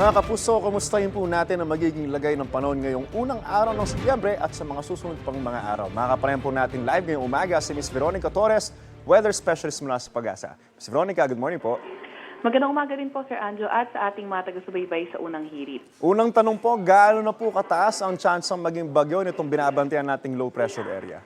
Mga kapuso, kumustahin po natin ang magiging lagay ng panahon ngayong unang araw ng Setyembre at sa mga susunod pang mga araw. Makakaparehan po natin live ngayong umaga si Ms. Veronica Torres, Weather Specialist mula sa Pag-asa. Ms. Veronica, good morning po. Magandang umaga rin po, Sir Anjo, at sa ating mga taga-subaybay sa unang hirit. Unang tanong po, gaano na po kataas ang tsansang maging bagyo nitong binabantayan nating low pressure area?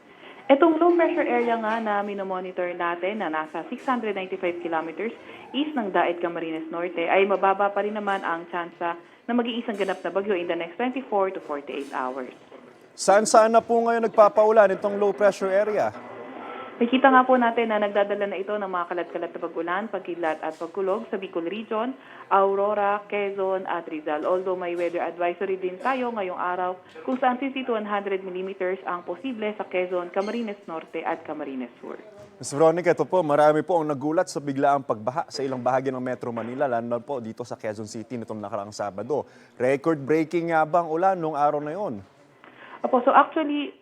Itong low pressure area nga na minomonitor natin na nasa 695 kilometers east ng Daet Camarines Norte ay mababa pa rin naman ang tsansa na maging isang ganap na bagyo in the next 24 to 48 hours. Saan na po ngayon nagpapaulan itong low pressure area? Nakita nga po natin na nagdadala na ito ng mga kalat-kalat na pag-ulan, pagkidlat at pagkulog sa Bicol Region, Aurora, Quezon at Rizal. Although may weather advisory din tayo ngayong araw kung saan 50 to 100 millimeters ang posible sa Quezon, Camarines Norte at Camarines Sur. Ms. Veronica, ito po, marami po ang nagulat sa biglaang pagbaha sa ilang bahagi ng Metro Manila, lalo na po dito sa Quezon City nitong nakaraang Sabado. Record-breaking nga ba ang ulan noong araw na yon? Opo, so actually,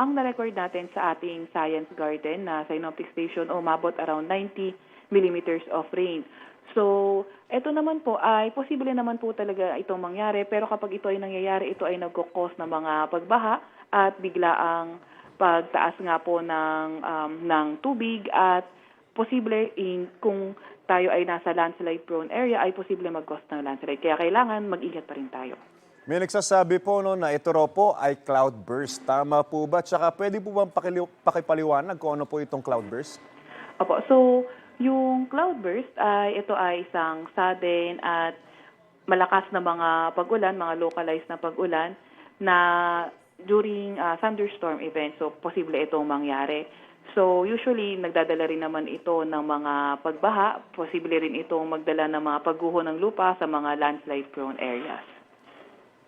ang na-record natin sa ating Science Garden na synoptic station, umabot around 90 millimeters of rain. So, ito naman po ay posible naman po talaga itong mangyari, pero kapag ito ay nangyayari, ito ay nagkukos ng mga pagbaha at biglaang pagtaas nga po ng tubig at posible kung tayo ay nasa landslide prone area ay posible mag-cause ng landslide. Kaya kailangan mag-ingat pa rin tayo. May nagsasabi po na ito raw po ay cloudburst. Tama po ba? Tsaka pwede po bang pakipaliwanag kung ano po itong cloudburst? Opo, so yung cloudburst ito ay isang sudden at malakas na mga pag-ulan, mga localized na pag-ulan na during thunderstorm event. So posible itong mangyari. So usually nagdadala rin naman ito ng mga pagbaha. Posible rin itong magdala ng mga pagguho ng lupa sa mga landslide prone areas.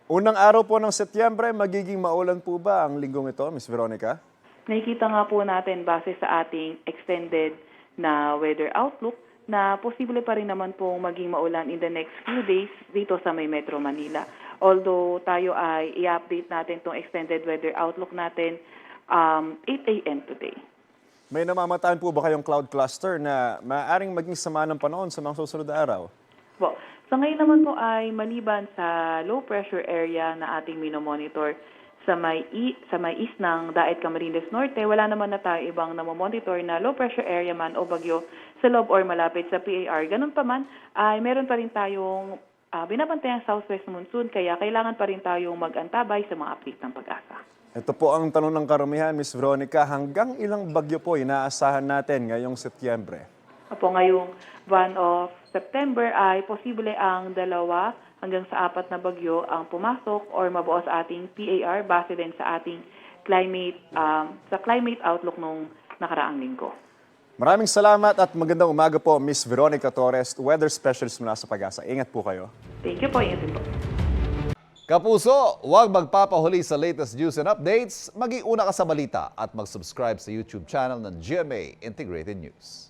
Unang araw po ng Setyembre, magiging maulan po ba ang linggong ito, Ms. Veronica? Nakikita nga po natin base sa ating extended na weather outlook na posible pa rin naman pong maging maulan in the next few days dito sa may Metro Manila. Although tayo ay i-update natin itong extended weather outlook natin 8 a.m. today. May namamataan po ba kayong cloud cluster na maaaring maging sama ng panahon sa mga susunod na araw? Po. So ngayon naman po ay maliban sa low pressure area na ating minomonitor sa may east ng Daet Camarines Norte, wala naman na tayo ibang namomonitor na low pressure area man o bagyo sa loob or malapit sa PAR. Ganun pa man, ay meron pa rin tayong binabantayang southwest monsoon, kaya kailangan pa rin tayong mag-antabay sa mga update ng Pag-asa. Ito po ang tanong ng karamihan, Ms. Veronica. Hanggang ilang bagyo po inaasahan natin ngayong Setyembre? Apo, ngayong buwan of September ay posible ang 2 hanggang sa 4 na bagyo ang pumasok or mabuo sa ating PAR base din sa ating climate outlook nung nakaraang linggo. Maraming salamat at magandang umaga po, Ms. Veronica Torres, Weather Specialist mula sa Pag-asa. Ingat po kayo. Thank you po. Ingat din po. Kapuso, huwag magpapahuli sa latest news and updates. Maging una ka sa balita at mag-subscribe sa YouTube channel ng GMA Integrated News.